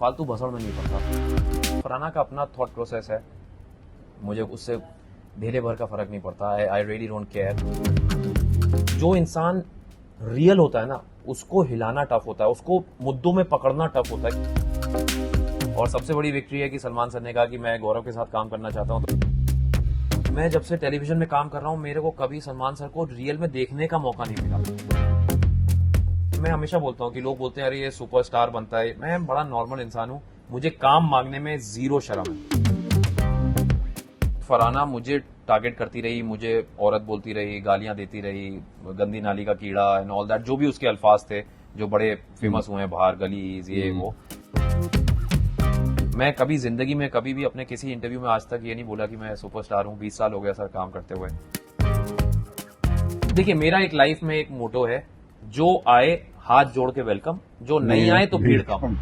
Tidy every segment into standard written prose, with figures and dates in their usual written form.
फालतू भसड़ में नहीं पड़ता। फरहाना का अपना थॉट प्रोसेस है, मुझे उससे धेरे भर का फर्क नहीं पड़ता। आई रियली डोंट केयर। जो इंसान रियल होता है ना, उसको हिलाना टफ होता है, उसको मुद्दों में पकड़ना टफ होता है। और सबसे बड़ी विक्ट्री है कि सलमान सर ने कहा कि मैं गौरव के साथ काम करना चाहता हूँ। तो मैं जब से टेलीविजन में काम कर रहा हूँ, मेरे को कभी सलमान सर को रियल में देखने का मौका नहीं मिला। मैं हमेशा बोलता हूँ कि लोग बोलते हैं अरे ये सुपरस्टार बनता है, मैं बड़ा नॉर्मल इंसान हूँ, मुझे काम मांगने में जीरो शर्म है। फरहाना मुझे टारगेट करती रही, मुझे औरत बोलती रही, गालियां देती रही, गंदी नाली का कीड़ा एंड ऑल दैट, जो भी उसके अल्फाज थे जो बड़े फेमस हुए हैं बाहर, गलीज, ये वो। मैं कभी जिंदगी में कभी भी अपने किसी इंटरव्यू में आज तक ये नहीं बोला कि मैं सुपरस्टार हूँ। 20 साल हो गया सर काम करते हुए। देखिए, मेरा एक लाइफ में एक मोटो है, जो आए हाथ जोड़ के वेलकम, जो नहीं आए तो भीड़ कम।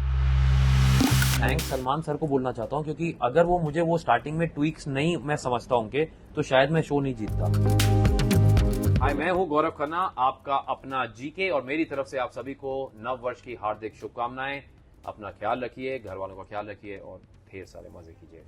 थैंक्स सलमान सर को बोलना चाहता हूँ, क्योंकि अगर वो मुझे वो स्टार्टिंग में ट्वीक्स नहीं मैं समझता उनके, तो शायद मैं शो नहीं जीतता। हाय, मैं हूँ गौरव खन्ना, आपका अपना जीके, और मेरी तरफ से आप सभी को नव वर्ष की हार्दिक शुभकामनाएं। अपना ख्याल रखिए, घर वालों का ख्याल रखिए और ढेर सारे मजे कीजिए।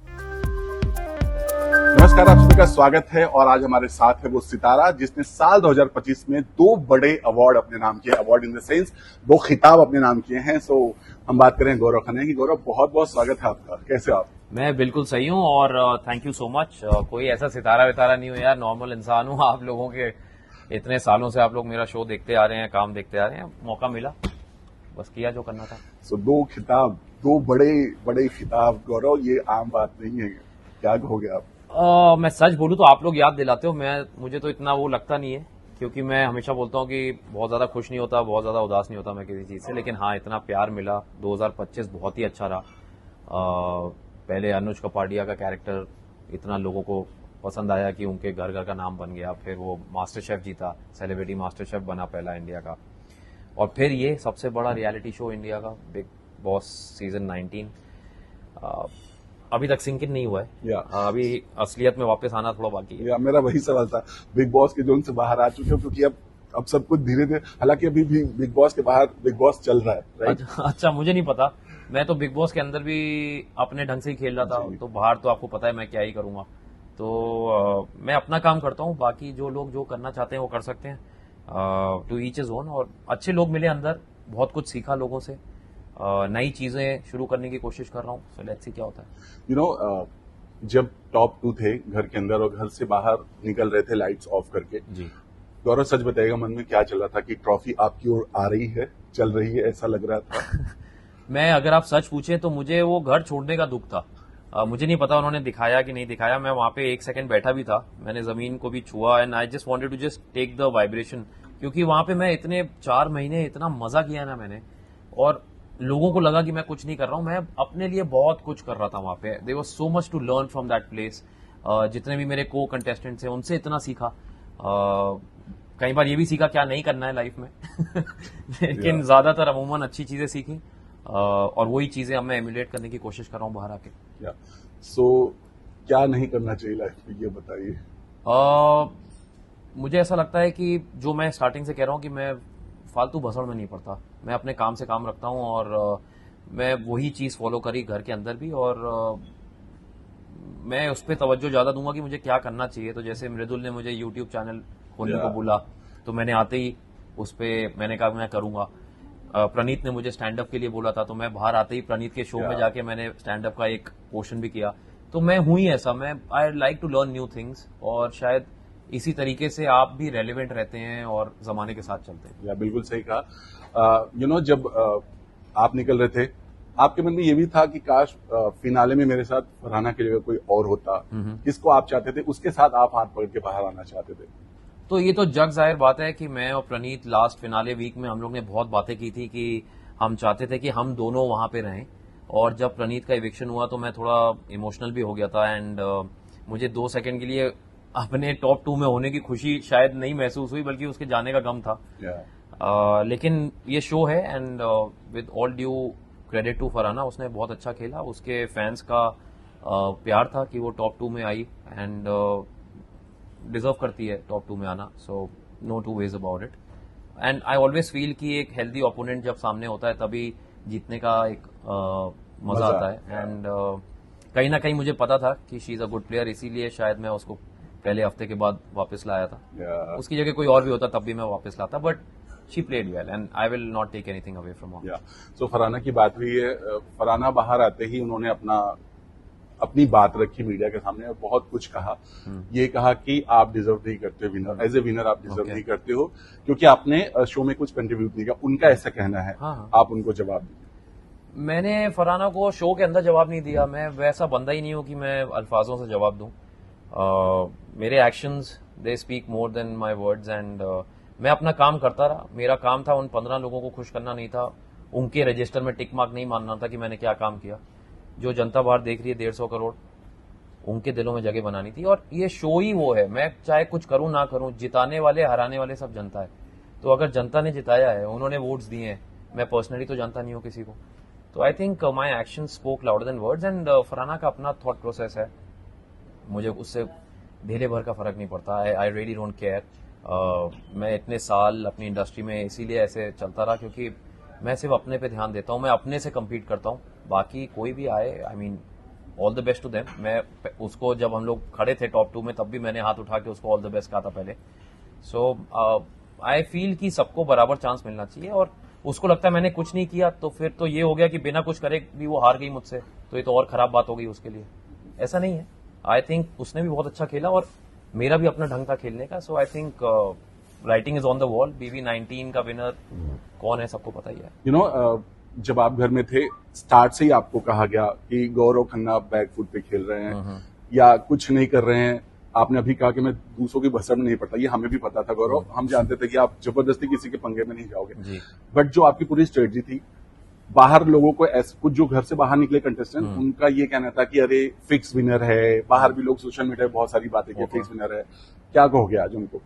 नमस्कार, आप सभी का स्वागत है। और आज हमारे साथ है वो सितारा जिसने साल 2025 में 2 बड़े अवार्ड अपने नाम किए, अवार्ड इन द सेंस 2 खिताब अपने नाम किए हैं। सो हम बात करें गौरव खन्ना की। गौरव, बहुत बहुत स्वागत है आपका, कैसे हो आप? मैं बिल्कुल सही हूँ और थैंक यू सो मच। कोई ऐसा सितारा वितारा नहीं हूँ यार, नॉर्मल इंसान हूँ। आप लोगों के इतने सालों से आप लोग मेरा शो देखते आ रहे हैं, काम देखते आ रहे हैं, मौका मिला, बस किया जो करना था। सो 2 खिताब, 2 बड़े बड़े खिताब गौरव, ये आम बात नहीं है। क्या कहोगे आप? मैं सच बोलूं तो आप लोग याद दिलाते हो, मुझे तो इतना वो लगता नहीं है, क्योंकि मैं हमेशा बोलता हूं कि बहुत ज्यादा खुश नहीं होता, बहुत ज्यादा उदास नहीं होता मैं किसी चीज से। लेकिन हाँ, इतना प्यार मिला। 2025 बहुत ही अच्छा रहा। पहले अनुज कपाडिया का कैरेक्टर इतना लोगों को पसंद आया कि उनके घर घर का नाम बन गया। फिर वो मास्टर शेफ जीता, सेलिब्रिटी मास्टर शेफ बना पहला इंडिया का। और फिर ये सबसे बड़ा रियलिटी शो इंडिया का, बिग बॉस सीजन 19। अभी तक सिंक इन नहीं हुआ है। अभी असलियत में वापस आना थोड़ा बाकी है। मेरा वही सवाल था, बिग बॉस के जोन से बाहर आ चुके हो, क्योंकि अब सब कुछ धीरे धीरे, हालांकि अभी भी बिग बॉस के बाहर बिग बॉस चल रहा है, राइट? अच्छा, मुझे नहीं पता। मैं तो बिग बॉस के अंदर भी अपने ढंग से ही खेल रहा था, तो बाहर तो आपको पता है मैं क्या ही करूंगा। तो मैं अपना काम करता हूँ, बाकी जो लोग जो करना चाहते हैं वो कर सकते हैं। To each his own. और अच्छे लोग मिले अंदर, बहुत कुछ सीखा लोगों से, नई चीजें शुरू करने की कोशिश कर रहा हूँ। सो लेट्स सी क्या होता है। जब टॉप 2 थे घर के अंदर और घर से बाहर निकल रहे थे लाइट्स ऑफ करके, जी, गौरव सच बताइएगा, मन में क्या चल रहा था कि ट्रॉफी आपकी ओर आ रही है, चल रही है, ऐसा लग रहा था? मैं अगर आप सच पूछे तो मुझे वो घर छोड़ने का दुख था। मुझे नहीं पता उन्होंने दिखाया कि नहीं दिखाया। मैं वहां पे 1 सेकंड बैठा भी था, मैंने जमीन को भी छुआ and I just wanted to just take the vibration, क्योंकि वहां पे मैं इतने 4 महीने इतना मजा किया ना मैंने, और लोगों को लगा कि मैं कुछ नहीं कर रहा हूं। मैं अपने लिए बहुत कुछ कर रहा था वहां पे। There was so much to learn from that place. जितने भी मेरे को कंटेस्टेंट्स हैं उनसे इतना सीखा। कई बार ये भी सीखा क्या नहीं करना है लाइफ में लेकिन ज्यादातर अमूमन अच्छी चीजें सीखी, और वही चीजें अब मैं एमुलेट करने की कोशिश कर रहा हूँ बाहर आके। सो क्या नहीं करना चाहिए लाइफ में, ये बताइए। मुझे ऐसा लगता है कि जो मैं स्टार्टिंग से कह रहा हूँ कि मैं फालतू भसड़ में नहीं पड़ता, मैं अपने काम से काम रखता हूँ, और मैं वही चीज फॉलो करी घर के अंदर भी, और मैं उस पर तवज्जो ज्यादा दूंगा कि मुझे क्या करना चाहिए। तो जैसे मृदुल ने मुझे यूट्यूब चैनल खोलने को बोला, तो मैंने आते ही उस पर मैंने कहा मैं करूंगा। प्रणीत ने मुझे स्टैंड अप के लिए बोला था, तो मैं बाहर आते ही प्रणीत के शो में जाके मैंने स्टैंड अप का एक पोर्शन भी किया। तो मैं हूं ही ऐसा, मैं I like to learn new things, और शायद इसी तरीके से आप भी रेलिवेंट रहते हैं और जमाने के साथ चलते हैं। या बिल्कुल सही कहा। जब आप निकल रहे थे, आपके मन में ये भी था कि काश फिनाले में मेरे साथ फरहाना की जगह कोई और होता। किसको आप चाहते थे, उसके साथ आप हाथ पकड़ के बाहर आना चाहते थे? तो ये तो जग जाहिर बात है कि मैं और प्रणीत लास्ट फिनाले वीक में हम लोग ने बहुत बातें की थी कि हम चाहते थे कि हम दोनों वहां पे रहें। और जब प्रणीत का इविक्शन हुआ तो मैं थोड़ा इमोशनल भी हो गया था, एंड मुझे 2 सेकंड के लिए अपने टॉप 2 में होने की खुशी शायद नहीं महसूस हुई, बल्कि उसके जाने का गम था। लेकिन ये शो है, and with all due credit to Farhana, उसने बहुत अच्छा खेला। उसके फैंस का प्यार था कि वो टॉप 2 में आई, एंड डिजर्व करती है टॉप 2 में आना। So no two ways about it. And I always feel कि एक हेल्दी ओपोनेंट जब सामने होता है तभी जीतने का एक मजा आता है। एंड कहीं ना कहीं मुझे पता था कि she is a good player, इसीलिए शायद मैं उसको पहले हफ्ते के बाद वापस लाया था। उसकी जगह कोई और भी होता तब भी मैं वापस लाता, but she played well and I will not take anything away from her. So Farhana की बात हुई है, फरहाना बाहर आते ही उन्होंने अपनी बात रखी मीडिया के सामने और बहुत कुछ कहा। ये कहा कि आप डिजर्व नहीं करते विनर, एज ए विनर आप डिजर्व नहीं करते हो क्योंकि आपने शो में कुछ कंट्रीब्यूट नहीं किया, उनका ऐसा कहना है। आप उनको जवाब दीजिए। मैंने फरहाना को शो के अंदर जवाब नहीं दिया, मैं वैसा बंदा ही नहीं हूं कि मैं अल्फाजों से जवाब दूं। मेरे actions they speak more than my words and मैं अपना काम करता रहा। मेरा काम था उन 15 लोगों को खुश करना, नहीं था उनके रजिस्टर में टिक मार्क नहीं मानना था कि मैंने क्या काम किया। जो जनता बाहर देख रही है 150 करोड़, उनके दिलों में जगह बनानी थी। और ये शो ही वो है, मैं चाहे कुछ करूं ना करूं, जिताने वाले हराने वाले सब जनता है। तो अगर जनता ने जिताया है, उन्होंने वोट्स दिए हैं, मैं पर्सनली तो जानता नहीं हूं किसी को, तो I think my action spoke louder than words. And Farhana का अपना थॉट प्रोसेस है, मुझे उससे ढेले भर का फर्क नहीं पड़ता। आई रियली डोंट केयर। मैं इतने साल अपनी इंडस्ट्री में इसीलिए ऐसे चलता रहा क्योंकि मैं सिर्फ अपने पे ध्यान देता हूं, मैं अपने से कम्पीट करता हूं। बाकी कोई भी आए, I mean all the best to them. मैं उसको जब हम लोग खड़े थे टॉप 2 में तब भी मैंने हाथ उठा के उसको ऑल द बेस्ट कहा था पहले। सो आई फील कि सबको बराबर चांस मिलना चाहिए। और उसको लगता है मैंने कुछ नहीं किया तो फिर तो ये हो गया कि बिना कुछ करे भी वो हार गई मुझसे, तो ये तो और खराब बात हो गई उसके लिए। ऐसा नहीं है, आई थिंक उसने भी बहुत अच्छा खेला और मेरा भी अपना ढंग था खेलने का। So I think writing is on the wall. BB19 का विनर कौन है सबको पता ही है। यू नो, जब आप घर में थे स्टार्ट से ही आपको कहा गया कि गौरव खन्ना बैक फुट पे खेल रहे हैं या कुछ नहीं कर रहे हैं। आपने अभी कहा कि मैं दूसरों की भसड़ में नहीं पड़ता, ये हमें भी पता था गौरव, हम जानते थे कि आप जबरदस्ती किसी के पंगे में नहीं जाओगे। बट जो आपकी पूरी स्ट्रेटजी थी, बाहर लोगों को कुछ जो घर से बाहर निकले कंटेस्टेंट, उनका ये कहना था कि अरे फिक्स विनर है, बाहर भी लोग सोशल मीडिया पे बहुत सारी बातें की फिक्स विनर है। क्या कहोगे आज उनको?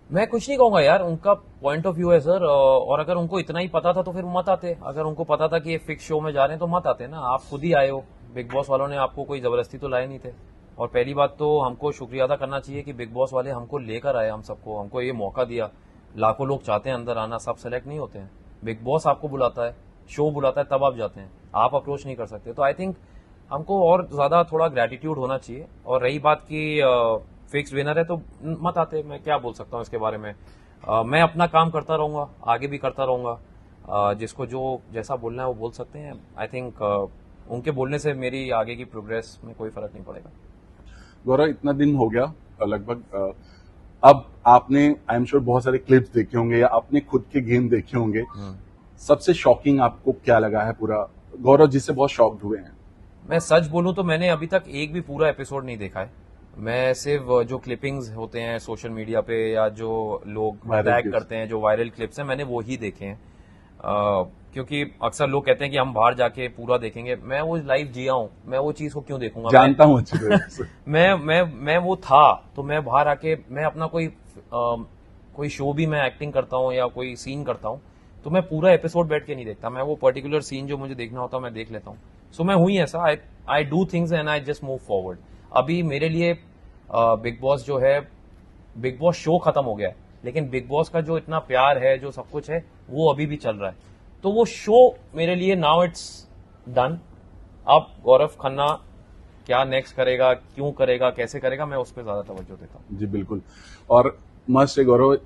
मैं कुछ नहीं कहूंगा यार, उनका पॉइंट ऑफ व्यू है सर। और अगर उनको इतना ही पता था तो फिर मत आते। अगर उनको पता था कि ये फिक्स शो में जा रहे हैं तो मत आते ना। आप खुद ही आए हो, बिग बॉस वालों ने आपको कोई जबरदस्ती तो लाए नहीं थे। और पहली बात तो हमको शुक्रिया अदा करना चाहिए कि बिग बॉस वाले हमको लेकर आए, हमको ये मौका दिया। लाखों लोग चाहते हैं अंदर आना, सब सेलेक्ट नहीं होते हैं। बिग बॉस आपको बुलाता है, शो बुलाता है, तब आप जाते हैं, आप अप्रोच नहीं कर सकते। तो आई थिंक हमको और ज्यादा थोड़ा ग्रेटिट्यूड होना चाहिए। और रही बात की फिक्स विनर है तो मत आते, मैं क्या बोल सकता हूँ इसके बारे में। मैं अपना काम करता रहूंगा, आगे भी करता रहूंगा। जिसको जो जैसा बोलना है वो बोल सकते हैं। आई थिंक उनके बोलने से मेरी आगे की प्रोग्रेस में कोई फर्क नहीं पड़ेगा। गौरव, इतना दिन हो गया लगभग, अब आपने आई एम श्योर बहुत सारे क्लिप्स देखे होंगे या अपने खुद के गेम देखे होंगे। सबसे शॉकिंग आपको क्या लगा है पूरा गौरव, जिससे बहुत शॉक्ड हुए हैं? मैं सच बोलूं तो मैंने अभी तक एक भी पूरा एपिसोड नहीं देखा है। मैं सिर्फ जो क्लिपिंग्स होते हैं सोशल मीडिया पे या जो लोग टैग करते हैं, जो वायरल क्लिप्स हैं, मैंने वो ही देखे हैं। क्योंकि अक्सर लोग कहते हैं कि हम बाहर जाके पूरा देखेंगे। मैं वो लाइव जिया हूं, मैं वो चीज को क्यों देखूंगा? जानता हूं अच्छी तरह से। मैं वो था तो मैं बाहर आके मैं अपना कोई शो भी मैं एक्टिंग करता हूं या कोई सीन करता हूं तो मैं पूरा एपिसोड बैठ के नहीं देखता। मैं वो पर्टिकुलर सीन जो मुझे देखना होता है मैं देख लेता हूं। सो मैं हुई ऐसा, I do things and I just move forward. अभी मेरे लिए बिग बॉस जो है, बिग बॉस शो खत्म हो गया है, लेकिन बिग बॉस का जो इतना प्यार है, जो सब कुछ है, वो अभी भी चल रहा है। तो वो शो मेरे लिए नाउ इट्स डन। अब गौरव खन्ना क्या नेक्स्ट करेगा, क्यों करेगा, कैसे करेगा, मैं उस पर ज्यादा तवज्जो देता हूँ। जी बिल्कुल। और मस्त है गौरव,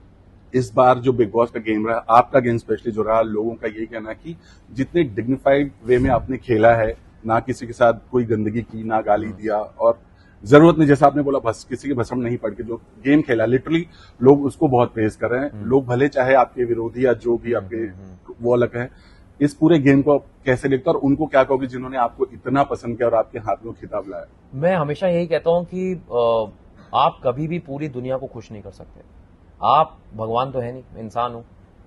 इस बार जो बिग बॉस का गेम रहा, आपका गेम स्पेशली जो रहा, लोगों का यही कहना है कि जितने डिग्निफाइड वे में आपने खेला है, ना किसी के साथ कोई गंदगी की, ना गाली दिया, और जरूरत नहीं, जैसा आपने बोला, बस किसी के भसम नहीं पड़ के जो गेम खेला, लिटरली लोग उसको बहुत प्रेज कर रहे हैं। लोग भले चाहे आपके विरोधी या जो भी आपके वो अलग है, इस पूरे गेम को कैसे देखते हो और उनको क्या कहोगे जिन्होंने आपको इतना पसंद किया और आपके हाथ में खिताब लाया? मैं हमेशा यही कहता हूं कि आप कभी भी पूरी दुनिया को खुश नहीं कर सकते। आप भगवान तो है नहीं, इंसान हूं।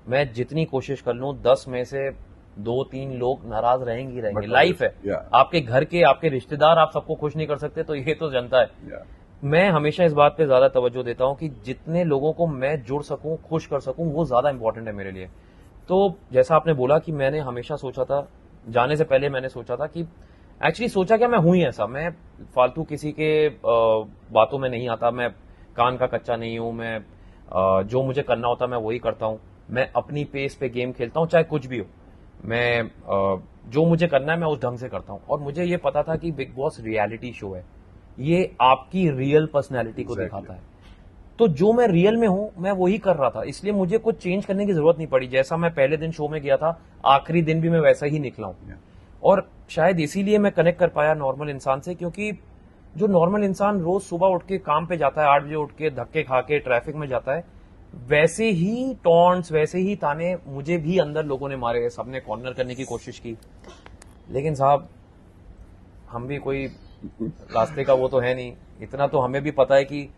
मैं जितनी कोशिश कर लूं, 10 में से 2-3 लोग नाराज रहेंगे। लाइफ है, आपके घर के, आपके रिश्तेदार, आप सबको खुश नहीं कर सकते, तो ये तो जनता है। मैं हमेशा इस बात पे ज्यादा तवज्जो देता हूं कि जितने लोगों को मैं जुड़ सकूं, खुश कर सकूं, वो ज्यादा इंपॉर्टेंट है मेरे लिए। तो जैसा आपने बोला कि मैंने हमेशा सोचा था, जाने से पहले मैंने सोचा था कि एक्चुअली सोचा क्या, मैं हूं ही ऐसा, मैं फालतू किसी के बातों में नहीं आता, मैं कान का कच्चा नहीं हूं, मैं जो मुझे करना होता मैं वही करता हूं, मैं अपनी पेस पे गेम खेलता हूं, चाहे कुछ भी हो। मैं जो मुझे करना है मैं उस ढंग से करता हूँ। और मुझे ये पता था कि बिग बॉस रियलिटी शो है, ये आपकी रियल पर्सनैलिटी को Exactly. दिखाता है। तो जो मैं रियल में हूं मैं वही कर रहा था, इसलिए मुझे कुछ चेंज करने की जरूरत नहीं पड़ी। जैसा मैं पहले दिन शो में गया था, आखिरी दिन भी मैं वैसा ही निकला हूं। Yeah. और शायद इसीलिए मैं कनेक्ट कर पाया नॉर्मल इंसान से, क्योंकि जो नॉर्मल इंसान रोज सुबह उठ के काम पे जाता है, 8 बजे उठ के धक्के खा के ट्रैफिक में जाता है, वैसे ही टॉन्ट्स, वैसे ही ताने मुझे भी अंदर लोगों ने मारे। सबने कॉर्नर करने की कोशिश की, लेकिन साहब हम भी कोई रास्ते का वो तो है नहीं। इतना तो हमें भी पता है कि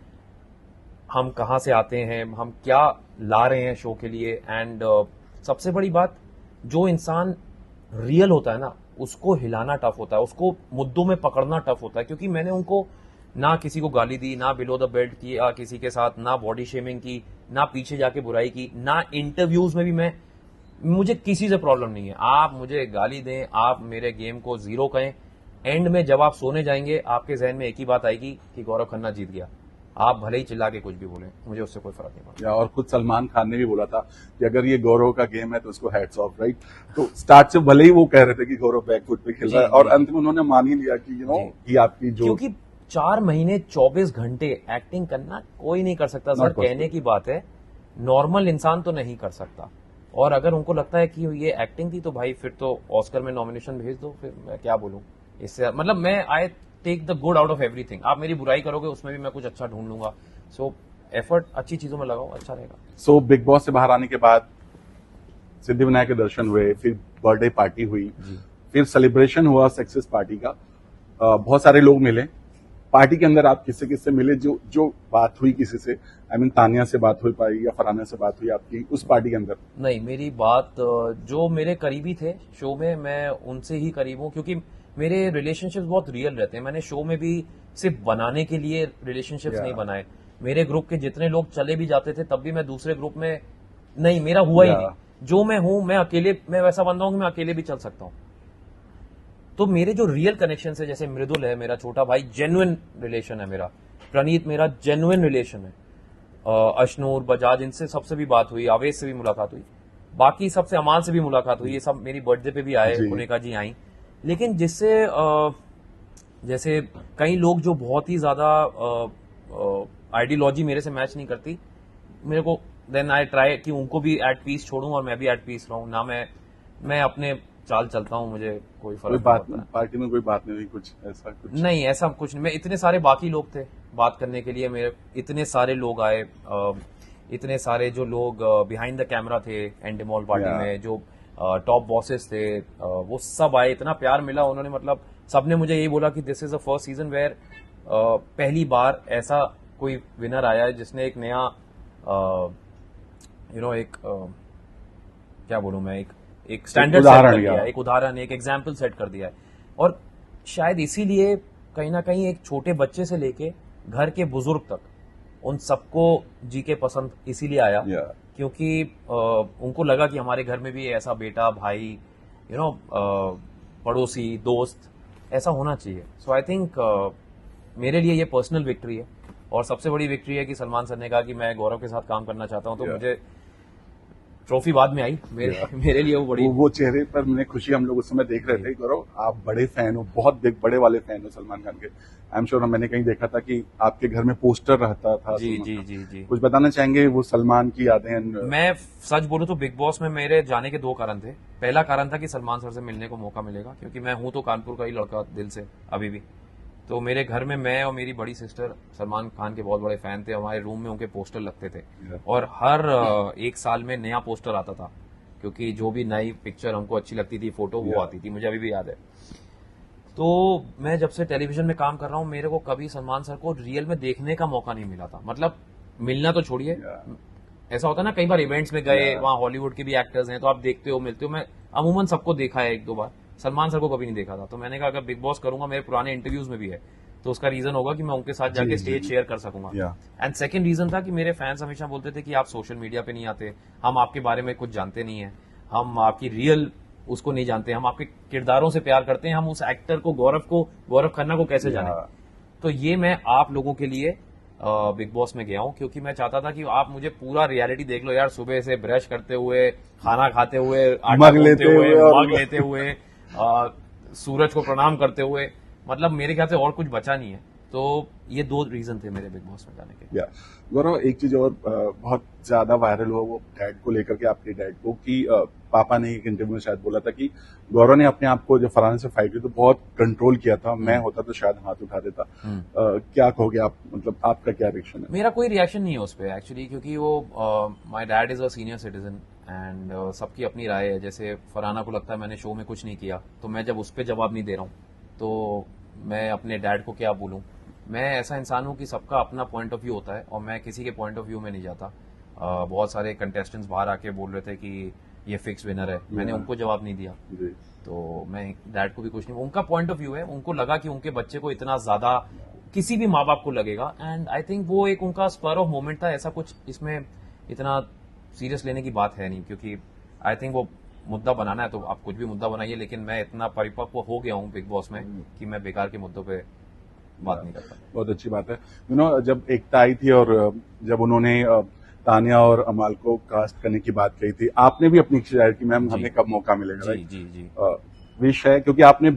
हम कहाँ से आते हैं, हम क्या ला रहे हैं शो के लिए। एंड सबसे बड़ी बात, जो इंसान रियल होता है ना, उसको हिलाना टफ होता है, उसको मुद्दों में पकड़ना टफ होता है। क्योंकि मैंने उनको ना किसी को गाली दी, ना बिलो द बेल्ट किया किसी के साथ, ना बॉडी शेमिंग की, ना पीछे जाके बुराई की, ना इंटरव्यूज में भी मुझे किसी से प्रॉब्लम नहीं है। आप मुझे गाली दें, आप मेरे गेम को जीरो कहें, एंड में जब आप सोने जाएंगे आपके जहन में एक ही बात आएगी कि गौरव खन्ना जीत गया। आप भले ही चिल्ला के कुछ भी बोलें, मुझे उससे कोई फर्क नहीं पड़ता। और खुद सलमान खान ने भी बोला था कि अगर ये गौरव का गेम है तो उसको हैट्स ऑफ, राइट। तो स्टार्ट से भले ही वो कह रहे थे कि गौरव बैकफुट पे खेल रहा है, और अंत में उन्होंने मान ही लिया कि कि आपकी जो, क्योंकि 4 महीने 24 घंटे एक्टिंग करना कोई नहीं कर सकता सर। कहने की बात है, नॉर्मल इंसान तो नहीं कर सकता। और अगर उनको लगता है कि ये एक्टिंग थी तो भाई फिर तो ऑस्कर में नॉमिनेशन भेज दो, फिर मैं क्या बोलूं इससे। मतलब मैं I take the good out of everything. आप मेरी बुराई करोगे उसमें भी मैं कुछ अच्छा ढूंढ लूंगा। सो एफर्ट अच्छी चीजों में लगाओ, अच्छा रहेगा। सो बिग बॉस से बाहर आने के बाद सिद्धिविनायक के दर्शन हुए, फिर बर्थडे पार्टी हुई, फिर सेलिब्रेशन हुआ सक्सेस पार्टी का। बहुत सारे लोग मिले पार्टी के अंदर। आप किससे किससे मिले? जो बात हुई किसी से, आई मीन तानिया से बात हो पाई या फरहाना से बात हुई आपकी उस पार्टी के अंदर? नहीं, मेरी बात जो मेरे करीबी थे शो में, मैं उनसे ही करीब हूँ। क्योंकि मेरे रिलेशनशिप्स बहुत रियल रहते हैं। मैंने शो में भी सिर्फ बनाने के लिए रिलेशनशिप्स नहीं बनाए। मेरे ग्रुप के जितने लोग चले भी जाते थे तब भी मैं दूसरे ग्रुप में नहीं, मेरा हुआ ही नहीं। जो मैं हूं, मैं अकेले, मैं वैसा बंदा हूं कि मैं अकेले भी चल सकता हूं। तो मेरे जो रियल कनेक्शन है, जैसे मृदुल है मेरा छोटा भाई, जेन्युइन रिलेशन है मेरा। प्रणीत मेरा जेन्युइन रिलेशन है। अशनूर, बजाज, इनसे सबसे भी बात हुई, आवेश से भी मुलाकात हुई, बाकी सबसे, अमान से भी मुलाकात हुई। ये सब मेरी बर्थडे पे भी आए, पुनिका जी आई। लेकिन जिससे जैसे कई लोग जो बहुत ही ज्यादा आइडियोलॉजी मेरे से मैच नहीं करती, मेरे को देन आई ट्राई कि उनको भी एट पीस छोड़ूं और मैं भी एट पीस रहूं ना। मैं अपने चाल चलता हूं, मुझे कोई फर्क नहीं पड़ता। पार्टी में कोई बात नहीं हुई, कुछ ऐसा कुछ नहीं, ऐसा कुछ नहीं। मैं, इतने सारे बाकी लोग थे बात करने के लिए, मेरे इतने सारे लोग आए, इतने सारे जो लोग बिहाइंड द कैमरा थे एंडेमॉल पार्टी में, जो टॉप बॉसेस थे, वो सब आए। इतना प्यार मिला उन्होंने, मतलब सबने मुझे यही बोला कि this is the first season where पहली बार ऐसा कोई विनर आया है जिसने एक नया एक क्या बोलूं मैं, एक स्टैंडर्ड सेट कर दिया है, एक उदाहरण, एक एग्जाम्पल सेट कर दिया है। और शायद इसीलिए कहीं ना कहीं एक छोटे बच्चे से लेके घर के बुजुर्ग तक उन सबको जी के पसंद इसीलिए आया क्योंकि उनको लगा कि हमारे घर में भी ऐसा बेटा, भाई, पड़ोसी, दोस्त ऐसा होना चाहिए। सो आई थिंक मेरे लिए ये पर्सनल विक्ट्री है। और सबसे बड़ी विक्ट्री है कि सलमान सर ने कहा कि मैं गौरव के साथ काम करना चाहता हूं। तो मुझे ट्रॉफी बाद में आई, मेरे लिए वो बड़ी, वो चेहरे पर मैंने खुशी हम लोग उस समय देख रहे थे। गौरव, आप बड़े फैन हो, बहुत बड़े वाले फैन हो सलमान खान के। आई एम श्योर, मैंने कहीं देखा था कि आपके घर में पोस्टर रहता था। जी जी जी जी। कुछ बताना चाहेंगे वो सलमान की यादें? मैं सच बोलूं तो बिग बॉस में मेरे जाने के 2 कारण थे। पहला कारण था कि सलमान सर से मिलने को मौका मिलेगा, क्योंकि मैं हूं तो कानपुर का ही लड़का दिल से अभी भी। तो मेरे घर में मैं और मेरी बड़ी सिस्टर सलमान खान के बहुत बड़े फैन थे। हमारे रूम में उनके पोस्टर लगते थे और हर 1 साल में नया पोस्टर आता था, क्योंकि जो भी नई पिक्चर हमको अच्छी लगती थी, फोटो, वो आती थी। मुझे अभी भी याद है। तो मैं जब से टेलीविजन में काम कर रहा हूं, मेरे को कभी सलमान सर को रियल में देखने का मौका नहीं मिला था। मतलब मिलना तो छोड़िए, ऐसा होता है ना, कई बार इवेंट्स में गए, वहां हॉलीवुड के भी एक्टर्स हैं तो आप देखते हो, मिलते हो। मैं अमूमन सबको देखा है 1-2 बार, सलमान सर को कभी नहीं देखा था। तो मैंने कहा अगर बिग बॉस करूंगा, मेरे पुराने इंटरव्यूज में भी है, तो उसका रीजन होगा कि मैं उनके साथ जाके स्टेज शेयर कर सकूंगा। एंड सेकंड रीजन था कि मेरे फैंस हमेशा बोलते थे कि आप सोशल मीडिया पे नहीं आते, हम आपके बारे में कुछ जानते नहीं है, हम आपकी रियल उसको नहीं जानते, हम आपके किरदारों से प्यार करते हैं, हम उस एक्टर को, गौरव खन्ना को कैसे जाने। तो ये मैं आप लोगों के लिए बिग बॉस में गया हूँ, क्योंकि मैं चाहता था कि आप मुझे पूरा रियलिटी देख लो यार, सुबह से ब्रश करते हुए, खाना खाते हुए, आटा मग गूंथते लेते हुए, हुए और मग लेते हुए, सूरज को प्रणाम करते हुए, मतलब मेरे ख्याल से और कुछ बचा नहीं है। तो ये 2 रीजन थे मेरे बिग बॉस में जाने के। या गौरव, एक चीज और बहुत ज्यादा वायरल हुआ वो डैड को लेकर के, आपके डैड को, कि पापा ने एक इंटरव्यू में शायद बोला था कि गौरव ने अपने आप को जब फरहाना से फाइट की तो बहुत कंट्रोल किया था, मैं होता तो शायद हाथ उठा देता। क्या कहोगे आप, मतलब आपका क्या रिएक्शन है? मेरा कोई रिएक्शन नहीं है उस पर एक्चुअली, क्योंकि वो my dad is a senior citizen and सबकी अपनी राय है। जैसे फरहाना को लगता है मैंने शो में कुछ नहीं किया, तो मैं जब उस पर जवाब नहीं दे रहा हूँ तो मैं अपने डैड को क्या बोलूँ। मैं ऐसा इंसान हूँ कि सबका अपना पॉइंट ऑफ व्यू होता है और मैं किसी के पॉइंट ऑफ व्यू में नहीं जाता। बहुत सारे कंटेस्टेंट्स बाहर आके बोल रहे थे कि ये फिक्स विनर है, मैंने उनको जवाब नहीं दिया। जी। तो मैं डैड को भी कुछ नहीं, उनका पॉइंट ऑफ व्यू है, उनको लगा कि उनके बच्चे को इतना ज्यादा, किसी भी माँ बाप को लगेगा, एंड आई थिंक वो एक उनका स्पर ऑफ मोमेंट था। ऐसा कुछ इसमें इतना सीरियस लेने की बात है नहीं, क्योंकि आई थिंक वो मुद्दा बनाना है तो आप कुछ भी मुद्दा बनाइए, लेकिन मैं इतना परिपक्व हो गया हूँ बिग बॉस में कि मैं बेकार के मुद्दों पे बात नहीं करता। बहुत अच्छी बात है। जब एकता आई थी और जब उन्होंने तानिया और अमाल को कास्ट करने की बात कही थी, आपने भी अपनी जाहिर की मैम हमें कब मौका मिलेगा, जी जी जी। विश है, क्योंकि आपने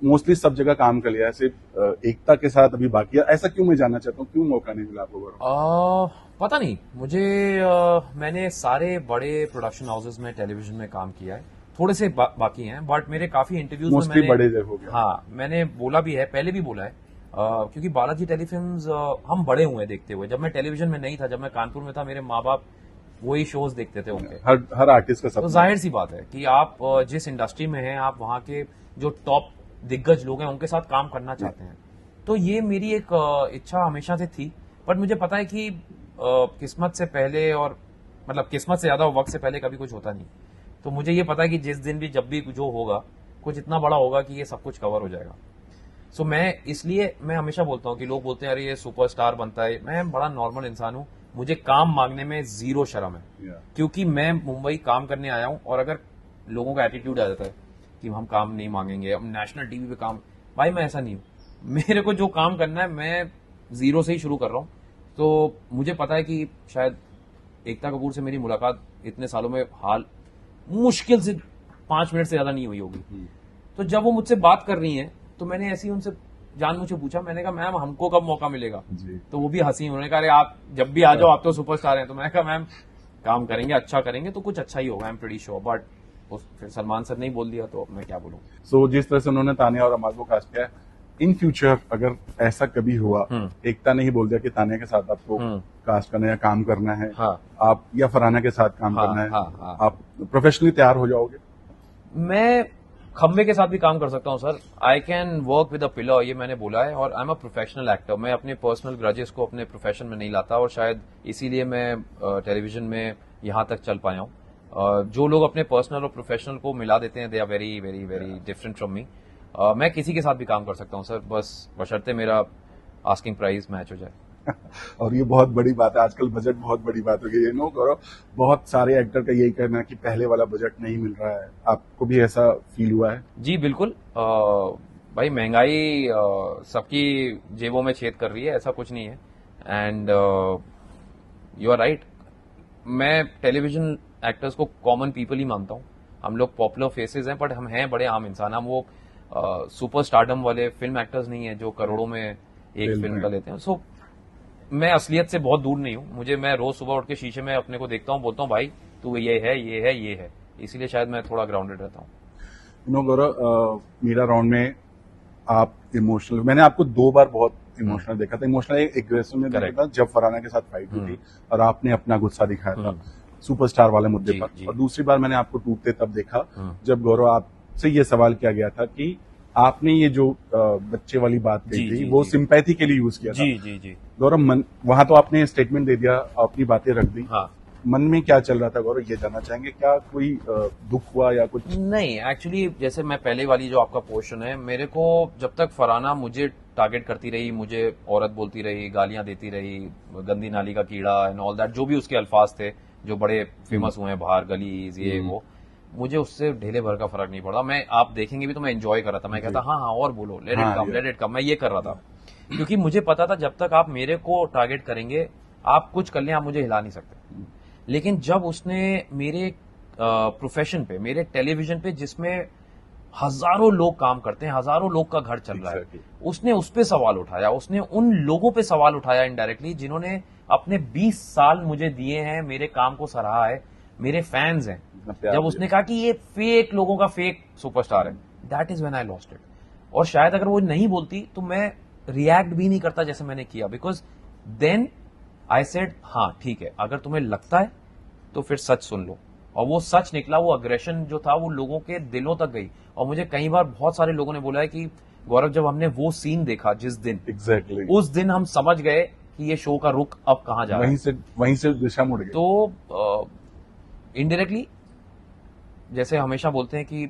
मोस्टली सब जगह काम कर लिया है, सिर्फ एकता के साथ अभी बाकी है, ऐसा क्यों? मैं जानना चाहता हूँ क्यों मौका नहीं मिला आपको? पता नहीं मुझे, मैंने सारे बड़े प्रोडक्शन हाउसेस में टेलीविजन में काम किया है, थोड़े से बाकी हैं, बट मेरे काफी इंटरव्यूज में मोस्टली बड़े हो गया। हाँ, मैंने बोला भी है, पहले भी बोला है, क्योंकि बालाजी टेलीफिल्म्स हम बड़े हुए हैं देखते हुए। जब मैं टेलीविजन में नहीं था, जब मैं कानपुर में था, मेरे माँ बाप वही शोज देखते थे उनके। हर आर्टिस्ट का तो सपना। जाहिर सी बात है कि आप जिस इंडस्ट्री में हैं, आप वहाँ के जो टॉप दिग्गज लोग हैं उनके साथ काम करना चाहते हैं। तो ये मेरी एक इच्छा हमेशा से थी, बट मुझे पता है कि किस्मत से पहले, और मतलब किस्मत से ज्यादा वक्त से पहले कभी कुछ होता नहीं। तो मुझे ये पता है कि जिस दिन भी, जब भी जो होगा, कुछ इतना बड़ा होगा कि ये सब कुछ कवर हो जाएगा। सो मैं इसलिए, मैं हमेशा बोलता हूँ कि लोग बोलते हैं अरे ये सुपरस्टार बनता है, मैं बड़ा नॉर्मल इंसान हूँ, मुझे काम मांगने में 0 शर्म है, क्योंकि मैं मुंबई काम करने आया हूँ। और अगर लोगों का एटीट्यूड आ जाता है कि हम काम नहीं मांगेंगे, हम नेशनल टीवी पे काम, भाई मैं ऐसा नहीं हूँ। मेरे को जो काम करना है, मैं 0 से ही शुरू कर रहा हूँ। तो मुझे पता है कि शायद एकता कपूर से मेरी मुलाकात इतने सालों में हाल मुश्किल से 5 मिनट से ज्यादा नहीं हुई होगी। तो जब वो मुझसे बात कर रही हैं, तो मैंने ऐसे ही उनसे जान मुझे पूछा, मैंने कहा मैम हमको कब मौका मिलेगा? तो वो भी हंसी, उन्होंने कहा अरे आप जब भी आ जाओ, आप तो सुपरस्टार हैं। तो मैंने कहा मैम काम करेंगे, अच्छा करेंगे तो कुछ अच्छा ही होगा, I am pretty sure. But फिर सलमान सर ने ही बोल दिया, तो मैं क्या बोलूं। सो जिस तरह से उन्होंने तानिया और अमाल को कास्ट किया, इन फ्यूचर अगर ऐसा कभी हुआ, एकता ने ही बोल दिया कि तानिया के साथ आपको कास्ट करना या काम करना है, आप या फरहाना के साथ काम करना है, आप प्रोफेशनली तैयार हो जाओगे? मैं खम्बे के साथ भी काम कर सकता हूं sir, I can work with a pillar, ये मैंने बोला है। और आई एम अ प्रोफेशनल एक्टर, मैं अपने पर्सनल ग्रजेस को अपने प्रोफेशन में नहीं लाता, और शायद इसीलिए मैं टेलीविजन में यहां तक चल पाया हूं। जो लोग अपने पर्सनल और प्रोफेशनल को मिला देते हैं, they are very very very different from me. मैं किसी के साथ भी काम कर सकता हूं सर, बस बशर्ते मेरा आस्किंग प्राइस मैच हो जाए। और ये बहुत बड़ी बात है, आजकल बजट बहुत बड़ी बात हो गई है। नो करो, बहुत सारे एक्टर का यही कहना है कि पहले वाला बजट नहीं मिल रहा है, आपको भी ऐसा फील हुआ है? जी बिल्कुल, भाई महंगाई सबकी जेबों में छेद कर रही है, ऐसा कुछ नहीं है। एंड यू आर राइट, मैं टेलीविजन एक्टर्स को कॉमन पीपल ही मानता हूँ। हम लोग पॉपुलर फेसेस हैं, बट हम हैं बड़े आम इंसान। हम वो सुपर स्टारडम वाले फिल्म एक्टर्स नहीं है जो करोड़ों में एक फिल्म का लेते हैं। सो मैं असलियत से बहुत दूर नहीं हूँ। मैं रोज सुबह उठ के शीशे में अपने को देखता हूँ, बोलता हूँ भाई तू ये है, ये है, ये है। इसीलिए शायद मैं थोड़ा ग्राउंडेड रहता हूँ। गौरव, मीरा राउंड में आप इमोशनल, मैंने आपको 2 बार बहुत इमोशनल देखा था। इमोशनल एग्रेसिव में देखा था जब फरहाना के साथ फाइट हुई थी और आपने अपना गुस्सा दिखाया था सुपरस्टार वाले मुद्दे पर। और दूसरी बार मैंने आपको टूटते तब देखा जब गौरव आपसे ये सवाल किया गया था कि आपने ये जो बच्चे वाली बात कही थी वो सिंपैथी के लिए यूज किया था। जी गौरव, वहां तो आपने स्टेटमेंट दे दिया, अपनी बातें रख दी। हाँ। मन में क्या चल रहा था गौरव, ये जानना चाहेंगे? क्या कोई दुख हुआ या कुछ? नहीं, एक्चुअली जैसे मैं पहले वाली जो आपका क्वेश्चन है, मेरे को जब तक फरहाना मुझे टारगेट करती रही, मुझे औरत बोलती रही, गालियां देती रही, गंदी नाली का कीड़ा एंड ऑल दैट, जो भी उसके अल्फाज थे जो बड़े फेमस हुए हैं बाहर, गलीज ये वो, मुझे उससे ढेले भर का फर्क नहीं पड़ा। मैं, आप देखेंगे भी तो मैं एंजॉय कर रहा था, मैं कहता हाँ और बोलो, लेट इट कम, मैं ये कर रहा था। क्योंकि मुझे पता था जब तक आप मेरे को टारगेट करेंगे, आप कुछ कर लें, आप मुझे हिला नहीं सकते। लेकिन जब उसने मेरे प्रोफेशन पे, मेरे टेलीविजन पे जिसमें हजारों लोग काम करते हैं, हजारों लोग का घर चल रहा है, उसने उस पे सवाल उठाया, उसने उन लोगों पे सवाल उठाया इनडायरेक्टली जिन्होंने अपने 20 साल मुझे दिए हैं, मेरे काम को सराहा है, मेरे फैंस हैं। जब उसने कहा कि ये फेक लोगों का फेक सुपरस्टार है, that is when I lost it. और शायद अगर वो नहीं बोलती तो मैं रिएक्ट भी नहीं करता जैसे मैंने किया, बिकॉज देन आई सेड हाँ ठीक है, अगर तुम्हें लगता है तो फिर सच सुन लो। और वो सच निकला, वो अग्रेशन जो था वो लोगों के दिलों तक गई। और मुझे कई बार बहुत सारे लोगों ने बोला है कि गौरव, जब हमने वो सीन देखा जिस दिन, एग्जैक्टली उस दिन हम समझ गए कि ये शो का रुख अब कहां जा रहा है। वहीं से दिशा मुड़ गई। तो इनडायरेक्टली जैसे हमेशा बोलते हैं कि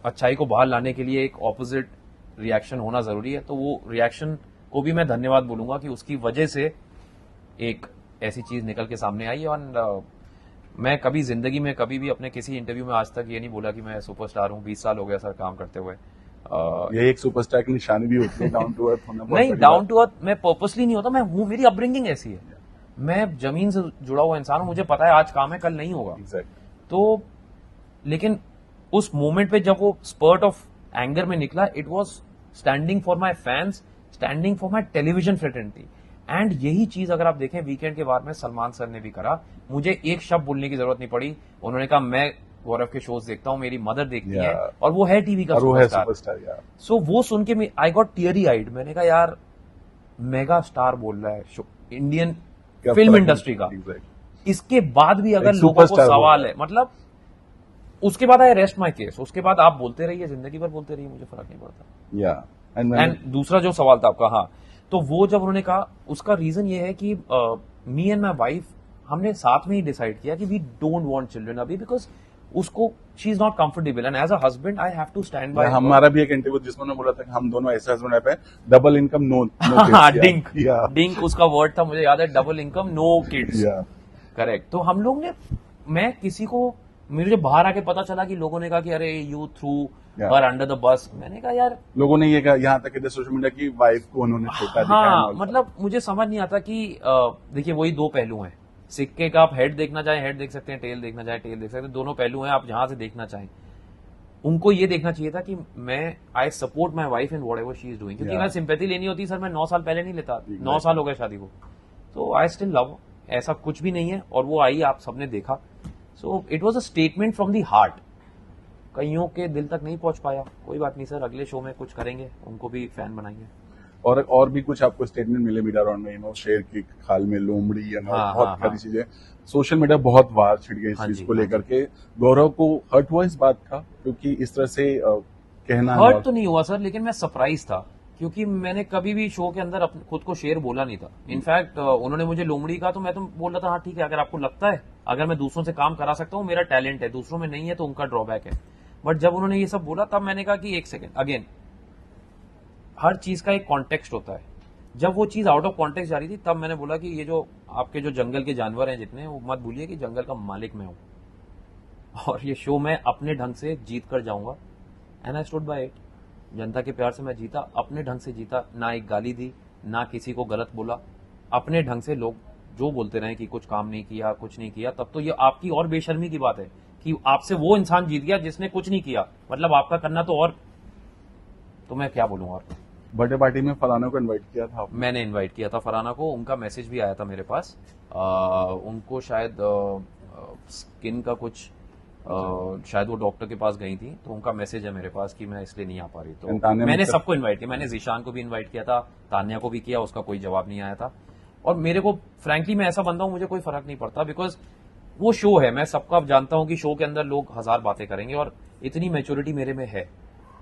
अच्छाई को बाहर लाने के लिए एक ऑपोजिट रिएक्शन होना जरूरी है, तो वो रिएक्शन को भी मैं धन्यवाद बोलूंगा कि उसकी वजह से एक ऐसी चीज निकल के सामने आई। और मैं कभी जिंदगी में कभी भी अपने किसी इंटरव्यू में आज तक ये नहीं बोला कि मैं सुपरस्टार हूँ। 20 साल हो गया सर काम करते हुए। ये एक सुपरस्टार की निशानी भी होती है, डाउन टू अर्थ होना। नहीं, डाउन टू अर्थ मैं पर्पसली नहीं होता, मैं हूँ, मेरी अपब्रिंगिंग ऐसी है। मैं जमीन से जुड़ा हुआ इंसान हूँ, मुझे पता है आज काम है कल नहीं होगा। तो लेकिन उस मोमेंट पे जब वो स्पर्ट ऑफ एंगर में निकला, it was standing for my fans, standing for my television fraternity. And यही चीज अगर आप देखें वीकेंड के बाद में सलमान सर ने भी करा। मुझे एक शब्द बोलने की जरूरत नहीं पड़ी। उन्होंने कहा मैं गौरव के शोज देखता हूँ, मेरी मदर देखती है, और वो है टीवी का सुपरस्टार। सो वो सुन के आई गॉट टीयरी आइड। मैंने कहा यार मेगा स्टार बोल रहा है इंडियन फिल्म इंडस्ट्री का, इसके बाद भी अगर लोगों को सवाल है, मतलब उसके बाद आई रेस्ट माई केस। उसके बाद आप बोलते रहिए, जिंदगी भर बोलते रहिए, मुझे फर्क नहीं पड़ता। एंड दूसरा जो सवाल था आपका, हाँ, तो वो जब उन्होंने कहा, उसका रीजन ये है कि मी एंड माई वाइफ हमने साथ में ही डिसाइड किया कि वी डोंट वांट चिल्ड्रन अभी, बिकॉज उसको she is not comfortable, and as a husband I have to stand by. हमारा भी एक इंटरव्यू जिसमें उन्होंने बोला था कि हम दोनों ऐसे हस्बैंड वाइफ हैं, double income no dink dink उसका वर्ड था, मुझे याद है, double income no kids. Correct. तो हम लोग ने, मैं किसी को, मुझे बाहर आके पता चला कि लोगों ने कहा कि अरे you through her under the bus. मैंने कहा यार, लोगों ने ये कहा, यहाँ तक कि सोशल मीडिया की वाइफ को उन्होंने छोटा दिखाया। हाँ, मतलब मुझे समझ नहीं आता कि देखिए वही दो पहलू हैं सिक्के का। आप हेड देखना चाहें हेड देख सकते हैं, टेल देखना चाहें टेल देख सकते हैं, दोनों पहलू हैं, आप जहां से देखना चाहें। उनको ये देखना चाहिए था कि मैं I support my wife in what ever she is doing. क्योंकि अगर सिंपैथी लेनी होती सर, मैं 9 साल पहले नहीं लेता। 9 साल हो गए शादी को। तो आई स्टिल लव, ऐसा कुछ भी नहीं है। और वो आई, आप सबने देखा। So it was a statement from the heart. कईयों के दिल तक नहीं पहुंच पाया, कोई बात नहीं सर, अगले शो में कुछ करेंगे, उनको भी फैन बनाएंगे। और भी कुछ आपको स्टेटमेंट मिले मीडिया राउंड में, शेर की खाल में लोमड़ी, बहुत सारी चीजें। सोशल मीडिया बहुत वार छिड़ गई इस चीज को लेकर के। गौरव को हर्ट हुआ इस बात का, क्योंकि इस तरह से कहना? हर्ट तो नहीं हुआ सर, लेकिन मैं सरप्राइज था, क्योंकि मैंने कभी भी शो के अंदर खुद को शेर बोला नहीं था। इनफैक्ट उन्होंने मुझे लोमड़ी कहा तो मैं तो बोल रहा था हाँ ठीक है, अगर आपको लगता है, अगर मैं दूसरों से काम करा सकता हूँ, मेरा टैलेंट है, दूसरों में नहीं है तो उनका ड्रॉबैक है। बट जब उन्होंने ये सब बोला तब मैंने कहा कि एक सेकेंड, अगेन हर चीज का एक कॉन्टेक्स्ट होता है। जब वो चीज आउट ऑफ कॉन्टेक्स्ट जा रही थी तब मैंने बोला कि ये जो आपके जो जंगल के जानवर हैं जितने, वो मत भूलिए कि जंगल का मालिक मैं हूं और ये शो मैं अपने ढंग से जीत कर जाऊंगा। And I stood by it. जनता के प्यार से मैं जीता, अपने ढंग से जीता, ना एक गाली दी, ना किसी को गलत बोला, अपने ढंग से। लोग जो बोलते रहे कि कुछ काम नहीं किया, कुछ नहीं किया, तब तो ये आपकी और बेशर्मी की बात है कि आपसे वो इंसान जीत गया जिसने कुछ नहीं किया, मतलब आपका करना तो और, तो मैं क्या बोलूंगा। और बर्थडे पार्टी में फराना को इनवाइट किया था? मैंने इनवाइट किया था फराना को, उनका मैसेज भी आया था मेरे पास। उनको शायद स्किन का कुछ, शायद वो डॉक्टर के पास गई थी, तो उनका मैसेज है मेरे पास कि मैं इसलिए नहीं आ पा रही। तो मैंने सबको इनवाइट किया, मैंने जीशान को भी इनवाइट किया था, तान्या को भी किया, उसका कोई जवाब नहीं आया था। और मेरे को फ्रैंकली मैं ऐसा बंदा हूं, मुझे कोई फर्क नहीं पड़ता, बिकॉज वो शो है, मैं सबका जानता हूं कि शो के अंदर लोग 1000 बातें करेंगे और इतनी मैच्योरिटी मेरे में है,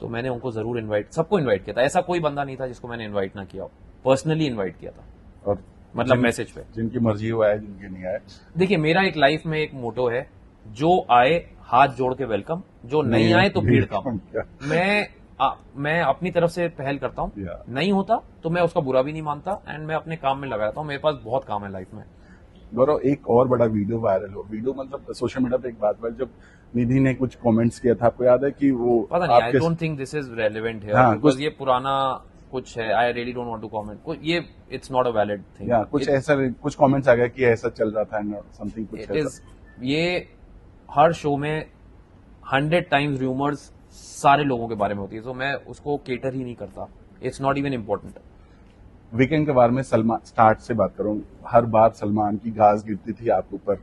तो मैंने उनको जरूर सबको इनवाइट किया था। ऐसा कोई बंदा नहीं था जिसको मैंने इनवाइट ना किया, पर्सनली इनवाइट किया था। और मतलब मैसेज पे, जिनकी मर्जी हो आए, जिनकी नहीं आए। देखिए मेरा एक लाइफ में एक मोटो है, जो आए हाथ जोड़ के वेलकम, जो नहीं आए तो भीड़ कम। मैं अपनी तरफ से पहल करता हूँ, नहीं होता तो मैं उसका बुरा भी नहीं मानता, एंड मैं अपने काम में लगा रहता हूँ। मेरे पास बहुत काम है लाइफ में। गौरव, एक और बड़ा वीडियो वायरल हो, वीडियो मतलब सोशल मीडिया पे एक बात पर, जब निधि ने कुछ कमेंट्स किया था, आपको याद है कि वो पता नहीं, I don't think this is relevant here, because ये पुराना कुछ है, I really don't want to comment, ये it's not a valid thing. या कुछ ऐसा, कुछ कमेंट्स आ गया कि ऐसा चल रहा था, समथिंग कुछ इट ऐसा। इज, ये हर शो में 100 टाइम्स रूमर्स सारे लोगों के बारे में होती है, तो मैं उसको केटर ही नहीं करता, it's not even important. Weekend के बारे में सलमान, स्टार्ट से बात करूं, हर बार सलमान की गाज गिरती थी आपके ऊपर,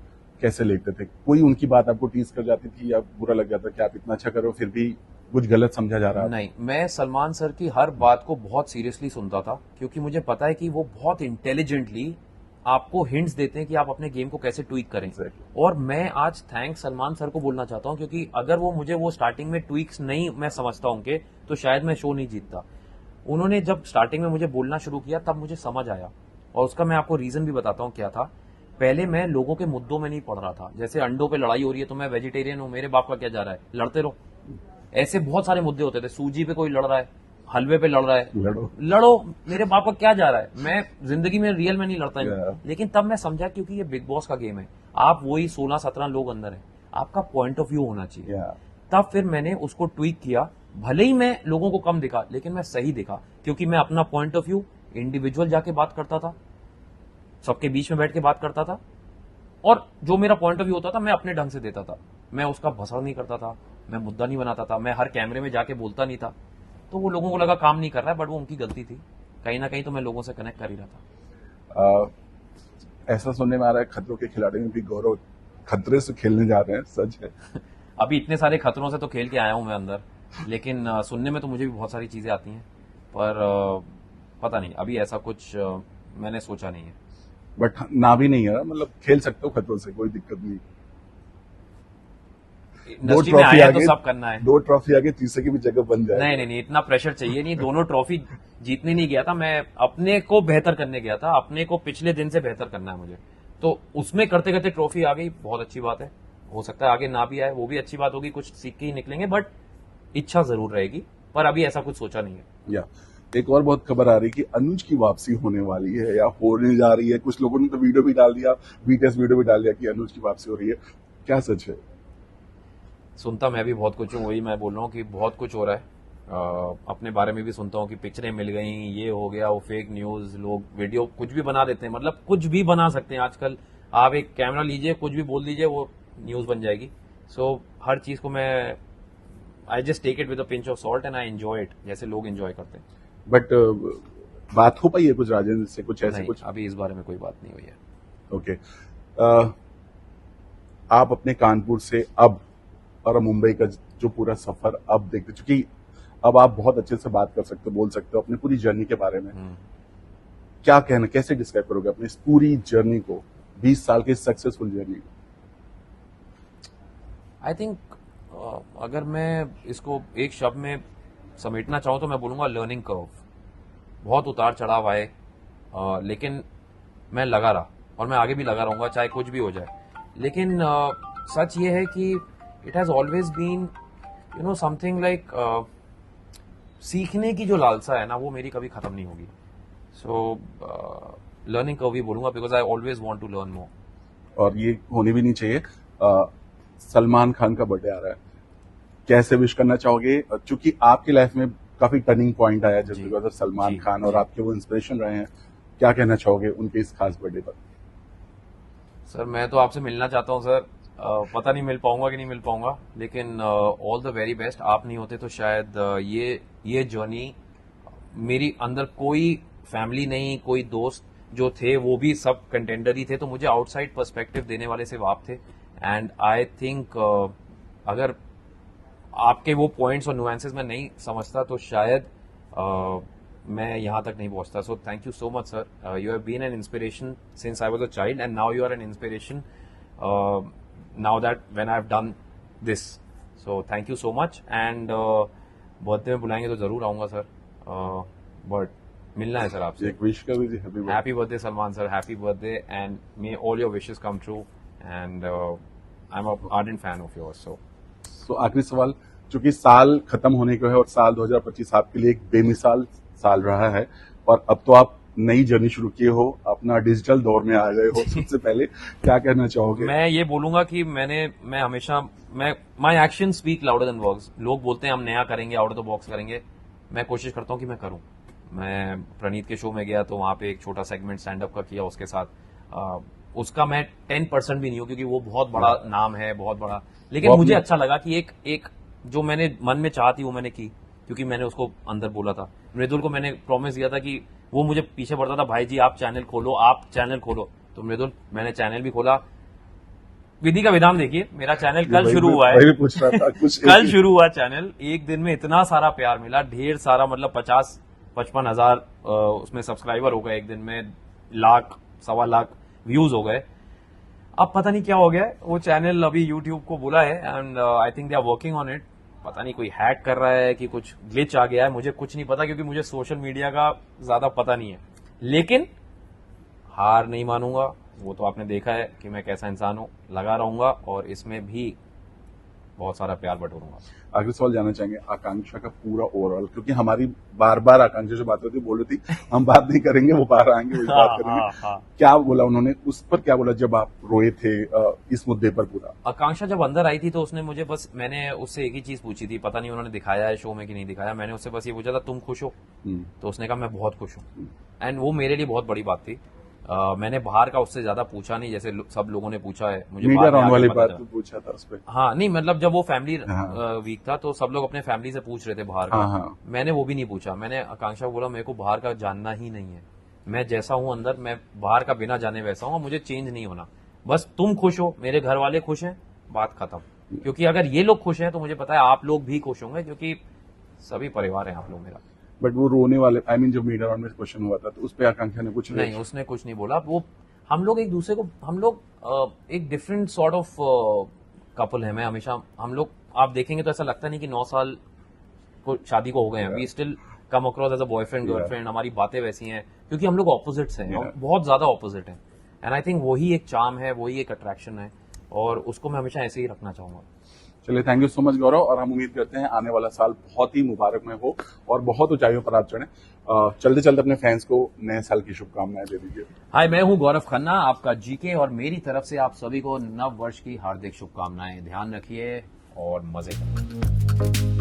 कैसे लेते थे? कोई उनकी बात आपको टीज कर जाती थी या बुरा लग जाता कि आप इतना अच्छा करो फिर भी कुछ गलत समझा जा रहा है? नहीं, मैं सलमान सर की हर बात को बहुत सीरियसली सुनता था, क्योंकि मुझे पता है कि वो बहुत इंटेलिजेंटली आपको हिंट्स देते हैं कि आप अपने गेम को कैसे ट्वीक करें। Exactly. और मैं आज थैंक्स सलमान सर को बोलना चाहता हूं, क्योंकि अगर वो मुझे वो स्टार्टिंग में ट्वीक्स नहीं मैं समझता उनके, तो शायद मैं शो नहीं जीतता। उन्होंने जब स्टार्टिंग में मुझे बोलना शुरू किया तब मुझे समझ आया, और उसका मैं आपको रीजन भी बताता हूँ क्या था। पहले मैं लोगों के मुद्दों में नहीं पड़ रहा था, जैसे अंडों पे लड़ाई हो रही है तो मैं वेजिटेरियन हूं, मेरे बाप का क्या जा रहा है, लड़ते रहो। ऐसे बहुत सारे मुद्दे होते थे, सूजी पे कोई लड़ रहा है, हलवे पे लड़ रहा है, लड़ो, मेरे बाप का क्या जा रहा है। मैं जिंदगी में रियल में नहीं लड़ता Yeah. लेकिन तब मैं समझा क्योंकि ये बिग बॉस का गेम है, आप वही 16-17 लोग अंदर है, आपका पॉइंट ऑफ व्यू होना चाहिए। Yeah. तब फिर मैंने उसको ट्वीक किया, भले ही मैं लोगों को कम दिखा लेकिन मैं सही दिखा, क्योंकि मैं अपना पॉइंट ऑफ व्यू इंडिविजुअल जाके बात करता था, सबके बीच में बैठ के बात करता था, और जो मेरा पॉइंट ऑफ व्यू होता था मैं अपने ढंग से देता था, मैं उसका भसड़ नहीं करता था, मैं मुद्दा नहीं बनाता था, मैं हर कैमरे में जाके बोलता नहीं था। तो वो लोगों को लगा काम नहीं कर रहा है, बट वो उनकी गलती थी, कहीं ना कहीं तो मैं लोगों से कनेक्ट कर ही रहा था। ऐसा सुनने में आ रहा है खतरों के खिलाड़ी में भी गौरव खतरे से खेलने जा रहे हैं, सच है? अभी इतने सारे खतरों से तो खेल के आया हूं मैं अंदर, लेकिन सुनने में तो मुझे भी बहुत सारी चीजें आती हैं, पर पता नहीं, अभी ऐसा कुछ मैंने सोचा नहीं है। बट ना भी नहीं है, मतलब खेल सकते हो खतरों से, कोई दिक्कत नहीं। इंडस्ट्री में आया तो सब करना है। 2 ट्रॉफी आगे तीसरे की भी जगह बन जाए। नहीं नहीं नहीं, इतना प्रेशर चाहिए नहीं, दोनों ट्रॉफी जीतने नहीं गया था मैं, अपने को बेहतर करने गया था, अपने को पिछले दिन से बेहतर करना है मुझे, तो उसमें करते करते ट्रॉफी आ गई, बहुत अच्छी बात है। हो सकता है आगे ना भी आए, वो भी अच्छी बात होगी, कुछ सीख के ही निकलेंगे, बट इच्छा जरूर रहेगी, पर अभी ऐसा कुछ सोचा नहीं है। या एक और बहुत खबर आ रही है कि अनुज की वापसी होने वाली है या होने जा रही है, कुछ लोगों ने तो वीडियो भी डाल दिया, बीटीएस वीडियो भी डाल दिया कि अनुज की वापसी हो रही है, क्या सच है? सुनता मैं भी बहुत कुछ हूँ, वही मैं बोल रहा हूँ कि बहुत कुछ हो रहा है। अपने बारे में भी सुनता हूँ कि पिक्चरें मिल गई, ये हो गया, वो फेक न्यूज, लोग वीडियो कुछ भी बना देते हैं, मतलब कुछ भी बना सकते हैं आजकल, आप एक कैमरा लीजिए, कुछ भी बोल दीजिए, वो न्यूज बन जाएगी। सो हर चीज को मैं, I just take it with a pinch of salt and I enjoy it, जैसे लोग एंजॉय करते हैं। बट बात हो पाई है कुछ राजेंद्र से, कुछ ऐसे? नहीं, कुछ अभी इस बारे में कोई बात नहीं हुई है। ओके। आप अपने कानपुर से अब और मुंबई का जो पूरा सफर अब देखते, क्योंकि अब आप बहुत अच्छे से बात कर सकते हो, बोल सकते हो अपनी पूरी जर्नी के बारे में, क्या कहना, कैसे डिस्क्राइब करोगे अपनी इस पूरी जर्नी को, 20 साल की सक्सेसफुल जर्नी को? आई थिंक अगर मैं इसको एक शब्द में समेटना चाहूँ तो मैं बोलूंगा लर्निंग कर्व। बहुत उतार चढ़ाव आए, लेकिन मैं लगा रहा, और मैं आगे भी लगा रहूंगा चाहे कुछ भी हो जाए। लेकिन सच ये है कि it has always been something like, सीखने की जो लालसा है ना, वो मेरी कभी खत्म नहीं होगी। सो लर्निंग कर्व ही बोलूंगा, because I always want to learn more. और ये होनी भी नहीं चाहिए। सलमान खान का बर्थडे आ रहा है, कैसे विश करना चाहोगे? चूंकि आपकी लाइफ में काफी टर्निंग पॉइंट आया just because of Salman Khan, और आपके वो इंस्पिरेशन रहे हैं, क्या कहना चाहोगे उनके इस खास बर्थडे पर? सर मैं तो आपसे मिलना चाहता हूं सर, पता नहीं मिल पाऊंगा कि नहीं मिल पाऊंगा, लेकिन ऑल द वेरी बेस्ट। आप नहीं होते तो शायद ये जर्नी, मेरी अंदर कोई फैमिली नहीं, कोई दोस्त जो थे वो भी सब कंटेंडर ही थे, तो मुझे आउटसाइड पर्सपेक्टिव देने वाले सिर्फ आप थे। एंड आई थिंक अगर आपके वो पॉइंट्स और नुएंसेस में नहीं समझता तो शायद मैं यहाँ तक नहीं पहुंचता। So thank you so much sir, you have been an inspiration since I was a child, and now you are an inspiration now that when I have done this. So thank you so much, and birthday में बुलाएंगे तो जरूर आऊंगा sir, but मिलना है sir आपसे। एक wish कर दीजिए, happy birthday Salman sir, happy birthday, and may all your wishes come true, and I am a ardent fan of yours. So आखिरी सवाल, चूंकि साल खत्म होने को है और साल 2025 आपके लिए एक बेमिसाल साल रहा है, और अब तो आप नई जर्नी शुरू किए हो, अपना डिजिटल दौर में आ गए हो, सबसे पहले क्या कहना चाहोगे? मैं ये बोलूंगा कि मैं हमेशा, my action speak louder than words. लोग बोलते हैं हम नया करेंगे, आउट ऑफ द बॉक्स करेंगे, मैं कोशिश करता हूं कि मैं करूं, मैं प्रणीत के शो में गया तो वहां पे एक छोटा सेगमेंट स्टैंड अप का किया उसके साथ। उसका मैं 10% भी नहीं हूँ क्योंकि वो बहुत बड़ा नाम है, बहुत बड़ा। लेकिन मुझे अच्छा लगा कि एक जो मैंने मन में चाह थी वो मैंने की, क्योंकि मैंने उसको अंदर बोला था। मृदुल को मैंने प्रॉमिस दिया था कि वो मुझे पीछे पड़ता था, भाई जी आप चैनल खोलो। तो मृदुल मैंने चैनल भी खोला। विधि का विधान देखिए, मेरा चैनल कल शुरू हुआ है। वही पूछ रहा था कुछ कल शुरू हुआ चैनल, एक दिन में इतना सारा प्यार मिला, ढेर सारा, मतलब 50-55 हजार उसमें सब्सक्राइबर हो गए एक दिन में, 1,00,000-1.25 लाख व्यूज हो गए। अब पता नहीं क्या हो गया है, वो चैनल अभी यूट्यूब को बोला है and I think they are working on it. पता नहीं कोई हैक कर रहा है कि कुछ ग्लिच आ गया है, मुझे कुछ नहीं पता क्योंकि मुझे सोशल मीडिया का ज्यादा पता नहीं है। लेकिन हार नहीं मानूंगा, वो तो आपने देखा है कि मैं कैसा इंसान हूं, लगा रहूंगा और इसमें भी बहुत सारा प्यार बटोरूंगा। आखिरी सवाल जानना चाहेंगे आकांक्षा का पूरा ओवरऑल, क्योंकि हमारी बार बार आकांक्षा से बात होती, बोल रही थी हम बात नहीं करेंगे, वो बाहर आएंगे वही बात करेंगे। क्या बोला उन्होंने उस पर, क्या बोला जब आप रोए थे इस मुद्दे पर पूरा? आकांक्षा जब अंदर आई थी तो उसने मुझे बस, मैंने उससे एक ही चीज पूछी थी, पता नहीं उन्होंने दिखाया है शो में कि नहीं दिखाया, मैंने उससे बस ये पूछा था तुम खुश हो? तो उसने कहा मैं बहुत खुश हूँ। एंड वो मेरे लिए बहुत बड़ी बात थी। मैंने बाहर का उससे ज्यादा पूछा नहीं, जैसे सब लोगों ने पूछा है मुझे मीडिया राउंड वाली बात पूछा था उस पर। हाँ नहीं, मतलब जब वो फैमिली वीक था तो सब लोग अपने फैमिली से पूछ रहे थे बाहर का। मैंने वो भी नहीं पूछा। मैंने आकांक्षा को बोला मेरे को बाहर का जानना ही नहीं है, मैं जैसा हूं अंदर, मैं बाहर का बिना जाने वैसा हूं, मुझे चेंज नहीं होना। बस तुम खुश हो, मेरे घर वाले खुश हैं, बात खत्म। क्योंकि अगर ये लोग खुश हैं तो मुझे पता है आप लोग भी खुश होंगे, क्योंकि सभी परिवार है आप लोग मेरा। बट वो रोने वाले, आई मीन जब मीडिया राउंड में क्वेश्चन हुआ था तो उस पर आकांक्षा ने कुछ नहीं, उसने कुछ नहीं बोला। वो हम लोग एक दूसरे को, हम लोग एक डिफरेंट सॉर्ट ऑफ कपल है। मैं हमेशा, हम लोग आप देखेंगे तो ऐसा लगता नहीं कि 9 साल को शादी को हो गए हैं, we still come across as a boyfriend girlfriend. हमारी बातें वैसी हैं क्योंकि हम लोग ऑपोजिट्स हैं, बहुत ज्यादा ऑपोजिट हैं। एंड आई थिंक वही एक चार्म है, वही एक अट्रैक्शन है, और उसको मैं हमेशा ऐसे ही रखना चाहूंगा। चलिए, थैंक यू सो मच गौरव, और हम उम्मीद करते हैं आने वाला साल बहुत ही मुबारकमय हो और बहुत ऊंचाइयों पर आप चढ़ें। चलते चलते अपने फैंस को नए साल की शुभकामनाएं दे दीजिए। हाय, मैं हूं गौरव खन्ना, आपका जीके, और मेरी तरफ से आप सभी को नव वर्ष की हार्दिक शुभकामनाएं। ध्यान रखिए और मजे करिए।